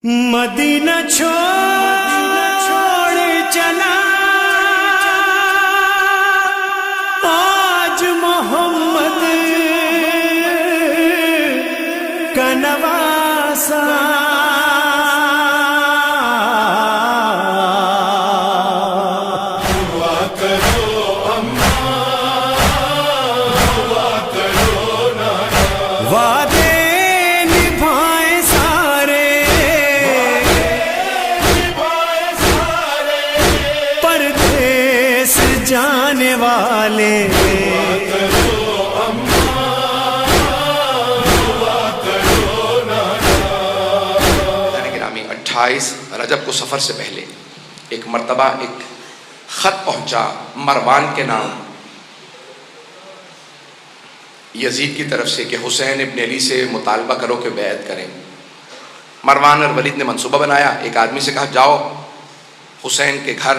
مدینہ چھوڑ چلا آج محمد کا نواسا جانے والے گرامی 28 رجب کو سفر سے پہلے ایک مرتبہ ایک خط پہنچا مروان کے نام یزید کی طرف سے کہ حسین ابن علی سے مطالبہ کرو کہ بیعت کریں۔ مروان اور ولید نے منصوبہ بنایا، ایک آدمی سے کہا جاؤ حسین کے گھر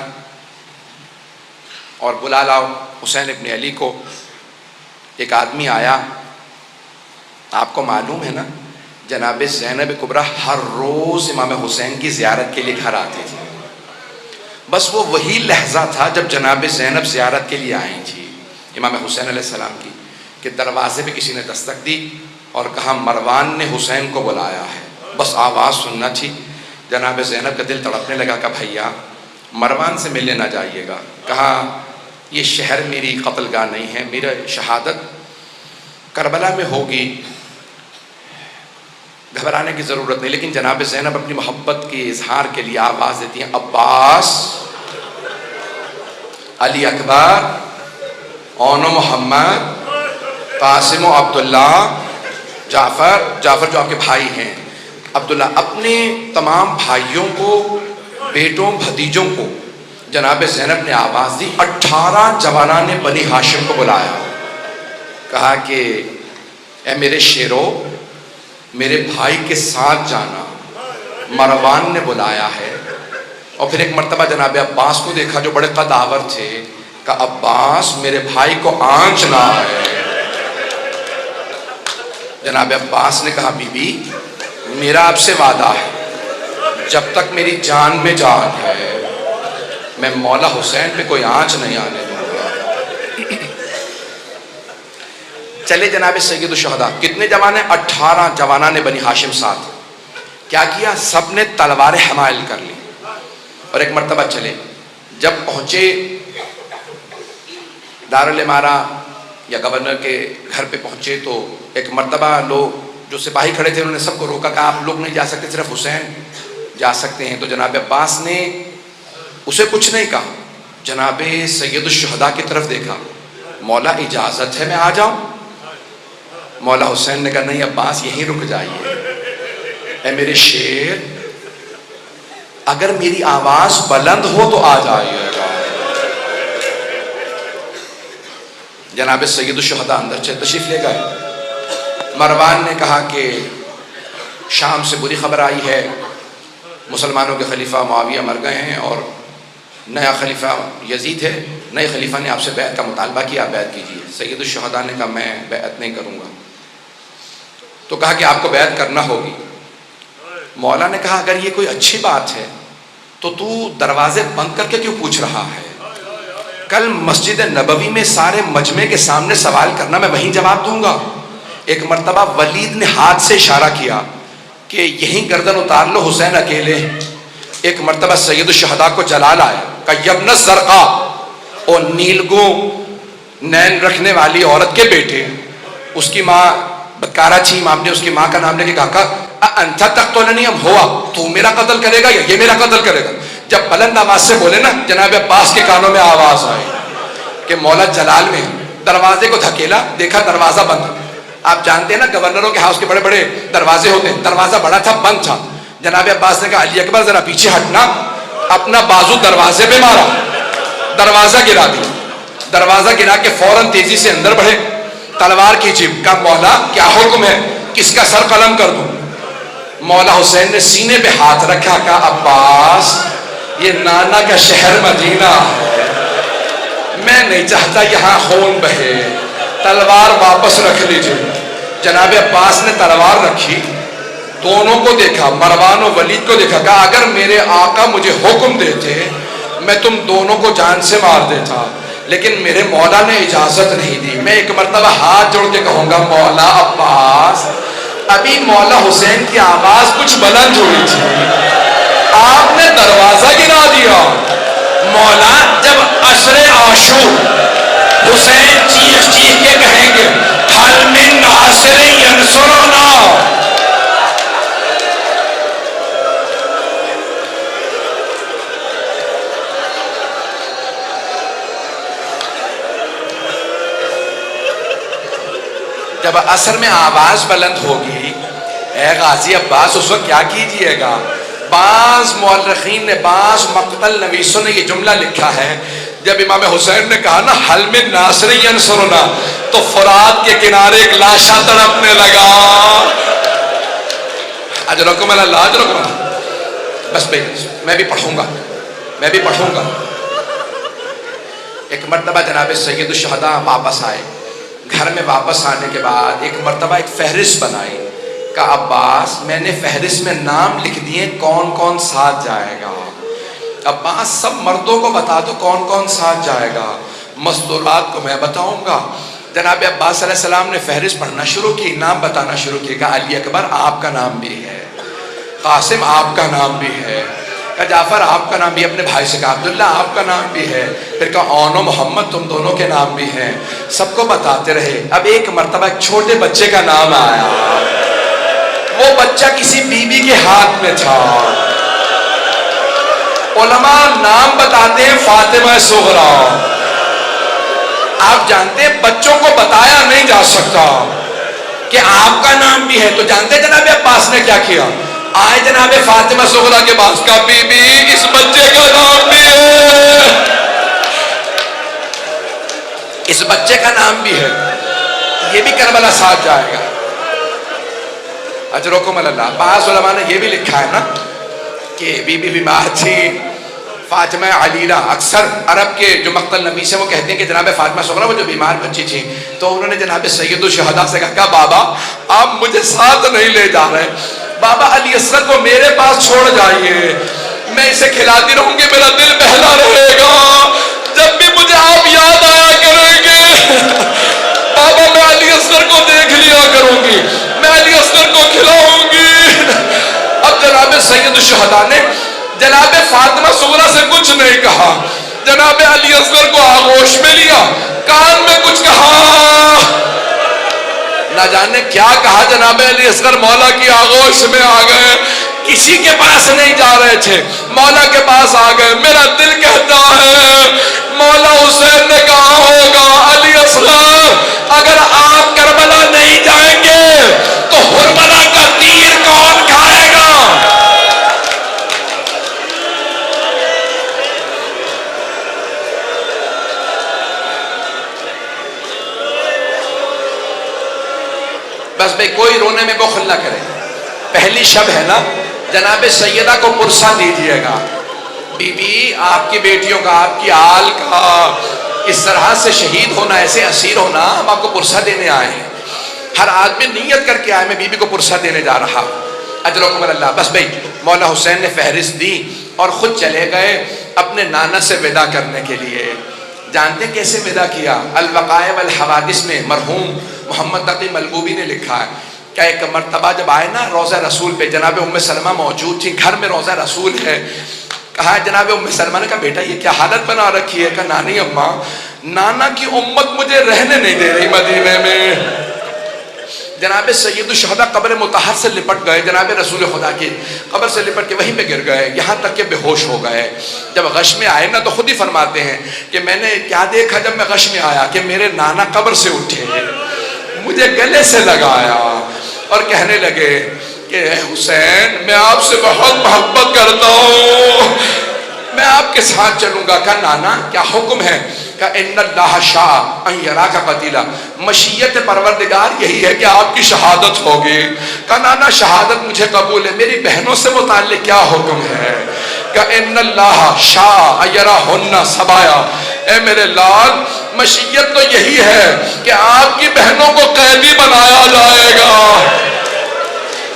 اور بلا لاؤ حسین ابن علی کو۔ ایک آدمی آیا، آپ کو معلوم ہے نا جناب زینب کبریٰ ہر روز امام حسین کی زیارت کے لیے گھر آتے تھے، بس وہ وہی لحظہ تھا جب جناب زینب زیارت کے لیے آئی تھی امام حسین علیہ السلام کی کہ دروازے پہ کسی نے دستک دی اور کہا مروان نے حسین کو بلایا ہے۔ بس آواز سننا تھی، جناب زینب کا دل تڑپنے لگا کہ بھیا مروان سے ملنے نہ جائیے گا۔ کہا یہ شہر میری قتل گاہ نہیں ہے، میرا شہادت کربلا میں ہوگی، گھبرانے کی ضرورت نہیں۔ لیکن جناب زینب اپنی محبت کے اظہار کے لیے آواز دیتی ہیں عباس، علی اکبر، اون و محمد، قاسم و عبداللہ، جعفر جو آپ کے بھائی ہیں، عبداللہ، اپنے تمام بھائیوں کو، بیٹوں، بھتیجوں کو جناب زینب نے آواز دی۔ 18 جوانان نے بنی ہاشم کو بلایا، کہا کہ اے میرے شیرو میرے بھائی کے ساتھ جانا، مروان نے بلایا ہے۔ اور پھر ایک مرتبہ جناب عباس کو دیکھا جو بڑے قدآور تھے، کہا عباس میرے بھائی کو آنچنا ہے۔ جناب عباس نے کہا بی بی میرا آپ سے وعدہ ہے جب تک میری جان میں جان ہے میں مولا حسین پہ کوئی آنچ نہیں آنے دوں گا۔ چلے جناب سید الشہداء، کتنے جوان ہیں؟ 18 جوانان نے بنی ہاشم ساتھ۔ کیا کیا؟ سب نے تلواریں حمائل کر لی اور ایک مرتبہ چلے۔ جب پہنچے دارالامارہ یا گورنر کے گھر پہ پہنچے تو ایک مرتبہ لوگ جو سپاہی کھڑے تھے انہوں نے سب کو روکا، کہا آپ لوگ نہیں جا سکتے، صرف حسین جا سکتے ہیں۔ تو جناب عباس نے اسے کچھ نہیں کہا، جناب سید الشہداء کی طرف دیکھا، مولا اجازت ہے میں آ جاؤں؟ مولا حسین نے کہا نہیں عباس یہیں رک جائیے، اے میرے شیر اگر میری آواز بلند ہو تو آ جائیے گا۔ جناب سید الشہداء اندر تشریف لے گئے۔ مروان نے کہا کہ شام سے بری خبر آئی ہے، مسلمانوں کے خلیفہ معاویہ مر گئے ہیں اور نیا خلیفہ یزید ہے، نئے خلیفہ نے آپ سے بیعت کا مطالبہ کیا، بیعت کیجیے۔ سید الشہداء نے کہا میں بیعت نہیں کروں گا۔ تو کہا کہ آپ کو بیعت کرنا ہوگی۔ مولا نے کہا اگر یہ کوئی اچھی بات ہے تو تو دروازے بند کر کے کیوں پوچھ رہا ہے؟ کل مسجد نبوی میں سارے مجمع کے سامنے سوال کرنا، میں وہیں جواب دوں گا۔ ایک مرتبہ ولید نے ہاتھ سے اشارہ کیا کہ یہیں گردن اتار لو حسین اکیلے۔ ایک مرتبہ سید الشہداء کو جلال آیا، کہا یبن الزرقاء، اور نیلگو نین رکھنے والی عورت کے بیٹے، اس کی ماں بدکارہ تھی، امام نے اس کی ماں کا نام لے کے کہا انت تقتلنی ام ہوا، تو میرا قتل کرے گا یا یہ میرا قتل کرے گا؟ جب بلند آواز سے بولے نا جناب عباس کے کانوں میں آواز آئی کہ مولا جلال میں، دروازے کو دھکیلا، دیکھا دروازہ بند۔ آپ جانتے ہیں نا گورنروں کے ہاؤس کے بڑے بڑے دروازے ہوتے ہیں، دروازہ بڑا تھا، بند تھا۔ جناب عباس نے کہا علی اکبر ذرا پیچھے ہٹنا، اپنا بازو دروازے پہ مارا، دروازہ گرا دیا۔ دروازہ گرا کے فوراً تیزی سے اندر بڑھے، تلوار کھینچی، کہا مولا کیا حکم ہے، کس کا سر قلم کر دوں؟ مولا حسین نے سینے پہ ہاتھ رکھا، کہا عباس یہ نانا کا شہر مدینہ ہے، میں نہیں چاہتا یہاں خون بہے، تلوار واپس رکھ لیجیے۔ جناب عباس نے تلوار رکھی، دونوں کو دیکھا، مروان و ولید کو دیکھا، کہا اگر میرے آقا مجھے حکم دیتے میں تم دونوں کو جان سے مار دیتا، لیکن میرے مولا نے اجازت نہیں دی۔ میں ایک مرتبہ ہاتھ جوڑ کے کہوں گا مولا عباس، ابھی مولا حسین کی آواز کچھ بلند ہوئی تھی، آپ نے دروازہ گرا دیا۔ مولا جب عصر عاشور حسین چیخ چیخ کے کہیں گے حل من ناصر ینصرنا، جب عصر میں آواز بلند ہوگی اے غازی عباس اس وقت کیا کیجئے گا؟ بعض مورخین نے، بعض مقتل نویسوں نے یہ جملہ لکھا ہے، جب امام حسین نے کہا نا حل من ناصر ینصرنا، تو فرات کے کنارے ایک لاشا تڑپنے لگا۔ اجرکم اللہ، اجرکم اللہ۔ بس میں بھی پڑھوں گا۔ ایک مرتبہ جناب سید الشہداء واپس آئے، گھر میں واپس آنے کے بعد ایک مرتبہ ایک فہرست بنائی، کہا عباس میں نے فہرست میں نام لکھ دیے کون کون ساتھ جائے گا، عباس سب مردوں کو بتا دو کون کون ساتھ جائے گا، مستورات کو میں بتاؤں گا۔ جناب عباس علیہ السلام نے فہرست پڑھنا شروع کی، نام بتانا شروع کی، کہا علی اکبر آپ کا نام بھی ہے، قاسم آپ کا نام بھی ہے، کہا جعفر آپ کا نام بھی، اپنے بھائی سے کہا عبداللہ آپ کا نام بھی ہے، پھر کہا اون و محمد تم دونوں کے نام بھی ہیں، سب کو بتاتے رہے۔ اب ایک مرتبہ ایک چھوٹے بچے کا نام آیا، وہ بچہ کسی بی بی کے ہاتھ میں تھا۔ علماء نام بتاتے ہیں فاطمہ صغریٰ، آپ جانتے ہیں بچوں کو بتایا نہیں جا سکتا کہ آپ کا نام بھی ہے، تو جانتے ہیں جناب عباس نے کیا کیا؟ آئے جناب فاطمہ صغریٰ کے پاس، کا بی بی اس بچے کا نام بھی ہے، اس بچے کا نام بھی ہے، یہ بھی کربلا ساتھ جائے گا۔ اجرکم اللہ۔ بعض علماء نے یہ بھی لکھا ہے نا کہ بی بی بیمار تھی فاطمہ علیلہ، اکثر عرب کے جو مقتل نویس ہیں وہ کہتے ہیں کہ جناب فاطمہ صغریٰ وہ جو بیمار بچی تھی، تو انہوں نے جناب سید الشہداء سے کہا بابا آپ مجھے ساتھ نہیں لے جا رہے، بابا علی اصغر کو میرے پاس چھوڑ جائیے، میں اسے کھلاتی رہوں گی، میرا دل بہلا رہے گا، جب بھی مجھے آپ یاد آیا کریں گے بابا میں علی اصغر کو دیکھ لیا کروں گی، میں علی اصغر کو کھلاؤں گی۔ اب جناب سید الشہداء نے جناب فاطمہ صغریٰ سے کچھ نہیں کہا، جناب علی اصغر کو آغوش میں لیا، کان میں کچھ کہا، نہ جانے کیا کہا، جناب علی اصغر مولا کی آغوش میں آ گئے، کسی کے پاس نہیں جا رہے تھے، مولا کے پاس آ گئے۔ میرا دل کہتا ہے مولا حسین نے کہا ہوگا علی اصغر اگر آپ کربلا نہیں جائیں گے تو حرملہ کا تیر کون کھائے گا؟ بس بھئی کوئی رونے میں بخل نہ کرے، پہلی شب ہے نا، جناب سیدہ کو پرسہ دیجئے گا، بی بی آپ کی بیٹیوں کا، آپ کی آل کا اس طرح سے شہید ہونا، ایسے اسیر ہونا، ہم آپ کو پرسہ دینے آئے ہیں، ہر آدمی نیت کر کے آئے میں بی بی کو پرسہ دینے جا رہا، اجرکم اللہ۔ بس بھئی مولا حسین نے فہرست دی اور خود چلے گئے اپنے نانا سے ودا کرنے کے لیے۔ جانتے ہیں کیسے ودا کیا؟ الوقائع والحوادث میں مرحوم محمد تقی ملبوبی نے لکھا ہے کہ ایک مرتبہ جب آئے نا روضہ رسول پہ، جناب ام سلمہ موجود تھی، گھر میں روضہ رسول ہے، کہا جناب ام سلمہ نے کہا بیٹا یہ کیا حالت بنا رکھی ہے؟ کہا نانی اماں نانا کی امت مجھے رہنے نہیں دے رہی مدینے میں۔ جناب سید الشہداء قبر مطہر سے لپٹ گئے، جناب رسول خدا کی قبر سے لپٹ کے وہیں پہ گر گئے، یہاں تک کہ بے ہوش ہو گئے۔ جب غش میں آئے نا تو خود ہی فرماتے ہیں کہ میں نے کیا دیکھا جب میں غش میں آیا کہ میرے نانا قبر سے اٹھے، مجھے گلے سے لگایا اور کہنے لگے کہ اے حسین میں آپ سے بہت محبت کرتا ہوں، میں آپ کے ساتھ چلوں گا۔ کہا نانا کیا حکم ہے؟ کہا ان اللہ شاء ان یراک قتیلا، مشیت پروردگار یہی ہے کہ آپ کی شہادت ہوگی۔ کہا نانا شہادت مجھے قبول ہے، میری بہنوں سے متعلق کیا حکم ہے؟ کہا ان اللہ شاء ان یراہن سبایا، اے میرے لال مشیت تو یہی ہے کہ آپ کی بہنوں کو قیدی بنایا جائے گا۔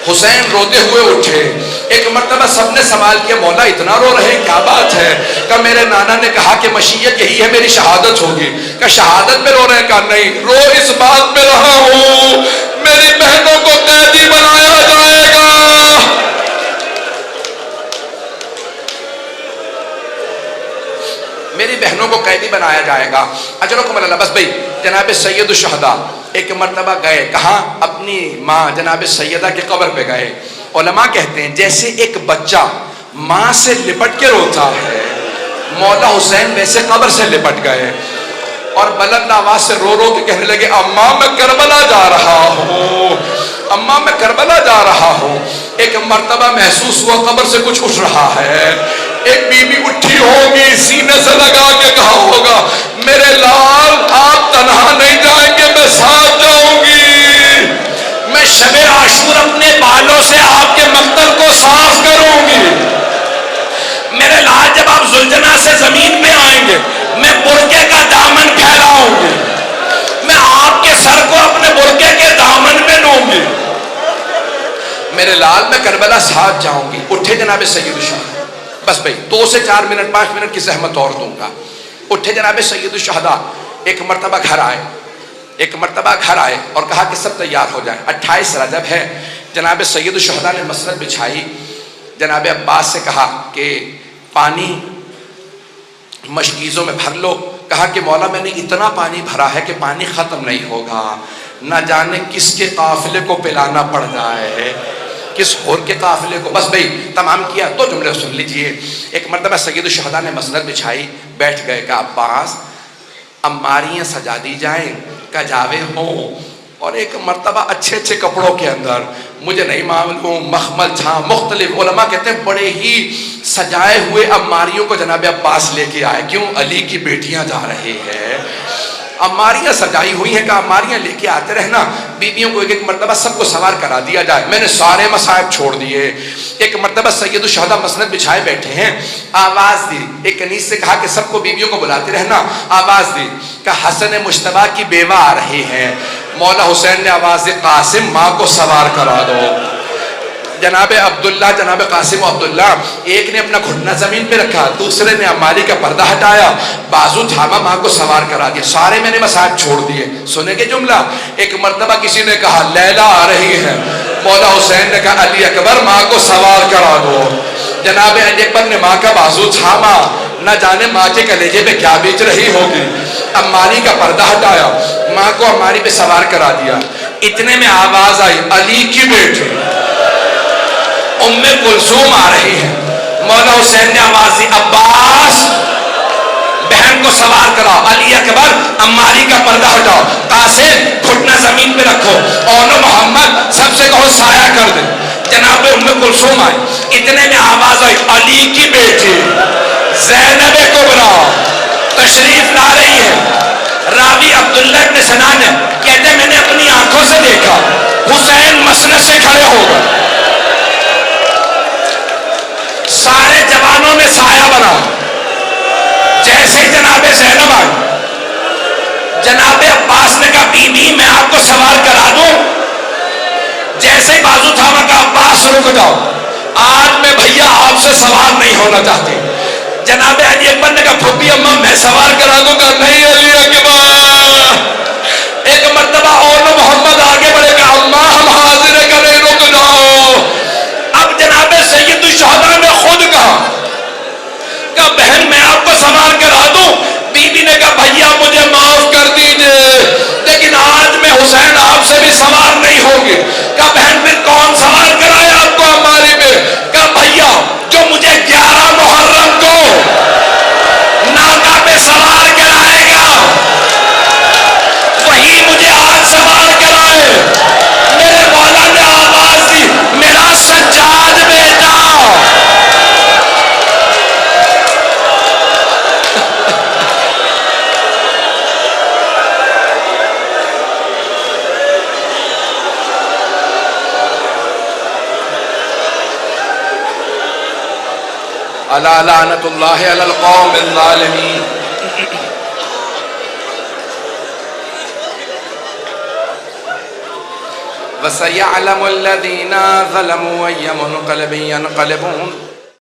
حسین روتے ہوئے اٹھے. ایک مرتبہ سب نے سوال کیا مولا اتنا رو رہے کیا بات ہے؟ کہ میرے نانا نے کہا کہ مشیت یہی ہے میری شہادت ہوگی. کہ شہادت پہ رو رہے ہیں؟ کہا نہیں، رو اس بات پہ رہا ہوں میری بہنوں کو قیدی بنایا جائے گا. میری بہنوں کو قیدی بنایا جائے گا. اجرکم اللہ. بس بھائی جناب سید الشہداء ایک مرتبہ گئے کہاں؟ اپنی ماں جناب سیدہ کے قبر پہ گئے. علماء کہتے ہیں جیسے ایک بچہ ماں سے لپٹ کے روتا ہے، مولا حسین ویسے قبر سے لپٹ گئے اور بلند آواز سے رو رو کے کہنے لگے اماں میں کربلا جا رہا ہوں، اماں میں کربلا جا رہا ہوں. ایک مرتبہ محسوس ہوا قبر سے کچھ اٹھ رہا ہے. ایک بی بی اٹھی ہوگی، سینے سے لگا کے کہا ہوگا میرے لال آپ تنہا نہیں جائیں گے، میں ساتھ جاؤں گی. میں شب عاشور اپنے بالوں سے آپ کے مقتل کو صاف کروں گی. میرے لال جب آپ زلجنا سے زمین پہ آئیں گے میں برقعے کا دامن پھیلاؤں گی، میں آپ کے سر کو اپنے برقعے کے دامن میں لوں گی. میرے لال میں کربلا ساتھ جاؤں گی. اٹھے جناب سید الشہداء. بس بھائی 2 سے 4 منٹ 5 منٹ کی زحمت اور دوں گا. اٹھے جناب سید الشہداء. ایک مرتبہ گھر آئے، ایک مرتبہ گھر آئے اور کہا کہ سب تیار ہو جائیں. 28 رجب ہے. جناب سید الشہداء نے مسند بچھائی. جناب عباس سے کہا کہ پانی مشکیزوں میں بھر لو. کہا کہ مولا میں نے اتنا پانی بھرا ہے کہ پانی ختم نہیں ہوگا، نہ جانے کس کے قافلے کو پلانا پڑ جائے، کس اور کے قافلے کو. بس بھئی تمام کیا. 2 جملے سن لیجئے. ایک مرتبہ سید الشہداء نے مسند بچھائی، بیٹھ گئے. کہا عباس اماریاں سجا دی جائیں، کجاوے ہوں، اور ایک مرتبہ اچھے اچھے کپڑوں کے اندر، مجھے نہیں معلوم، مخمل تھا مختلف. علماء کہتے ہیں بڑے ہی سجائے ہوئے اماریوں کو جناب عباس لے کے آئے. کیوں؟ علی کی بیٹیاں جا رہی ہیں، اماریاں سجائی ہوئی ہیں. کہ اماریاں لے کے آتے رہنا، بیویوں کو ایک ایک مرتبہ سب کو سوار کرا دیا جائے. میں نے سارے مصائب چھوڑ دیے. ایک مرتبہ سید الشہداء مسند بچھائے بیٹھے ہیں. آواز دی. ایک کنیز سے کہا کہ سب کو بیویوں کو بلاتے رہنا. آواز دی کہ حسن مجتبیٰ کی بیوہ آ رہی ہے. مولا حسین نے آواز دی قاسم ماں کو سوار کرا دو. جناب عبداللہ، جناب قاسم و عبداللہ، ایک نے اپنا گھٹنا زمین پہ رکھا، دوسرے نے اماری کا پردہ ہٹایا، بازو تھاما، ماں کو سوار کرا دیا. سارے میں نے مصائب چھوڑ دیے. سنیں گے جملہ؟ ایک مرتبہ کسی نے کہا لیلا آ رہی ہے. مولا حسین نے کہا علی اکبر ماں کو سوار کرا دو. جناب علی اکبر نے ماں کا بازو تھاما، نہ جانے ماں کے کلیجے پہ کیا بیچ رہی ہوگی. اماری کا پردہ ہٹایا، ماں کو اماری پہ سوار کرا دیا. اتنے میں آواز آئی علی کی بیٹی ام کلثوم آ رہی ہے. مولا حسین نے آواز دی عباس بہن کو سوار کرا. علی اکبر اماری کا پردہ ہٹاؤ. قاسم گھٹنا زمین پہ رکھو. اونو محمد سب سے کہو سایہ کر دے. جناب ام کلثوم آئی. اتنے میں آواز آئی علی کی بیٹی زینب کبریٰ تشریف لا رہی ہے. راوی عبداللہ ابن سنان ہے، کہتے ہیں میں نے اپنی آنکھوں سے دیکھا حسین مسند سے کھڑے ہو گئے. سارے جوانوں نے سایہ بنا. جیسے جناب زینب آئی، جناب عباس نے کہا بی بی میں آپ کو سوار کرا دوں. جیسے بازو تھاما کا عباس رک جاؤ، آج میں بھیا آپ سے سوار نہیں ہونا چاہتی. جناب علی اکبر نے کہا پھوپھی اماں میں سوار کرا دوں گا. نہیں علی اکبر. ایک مرتبہ اونو محمد آگے بڑھے گا اماں ہم حاضر کریں رک جاؤ. اب جناب سید الشہداء نے خود کہا کہ بہن میں آپ کو سوار کرا دوں. بی بی نے کہا بھیا مجھے معاف کر دیجئے لیکن آج میں حسین آپ سے بھی سوار نہیں ہوگی. کہا بہن پھر کون سوار کرائے آپ کو ہماری پہ؟ کہا بھیا جو مجھے 11 محرم کو ناکا پہ سوار کرائے گا وہی مجھے آج سوار کرائے. میرے مولا نے آواز دی میرا سجاد بیٹا. الا لعنت اللہ علی القوم الظالمین. وَسَيَعْلَمُ الَّذِينَ ظَلَمُوا أَيَّ مُنْقَلَبٍ يَنْقَلِبُونَ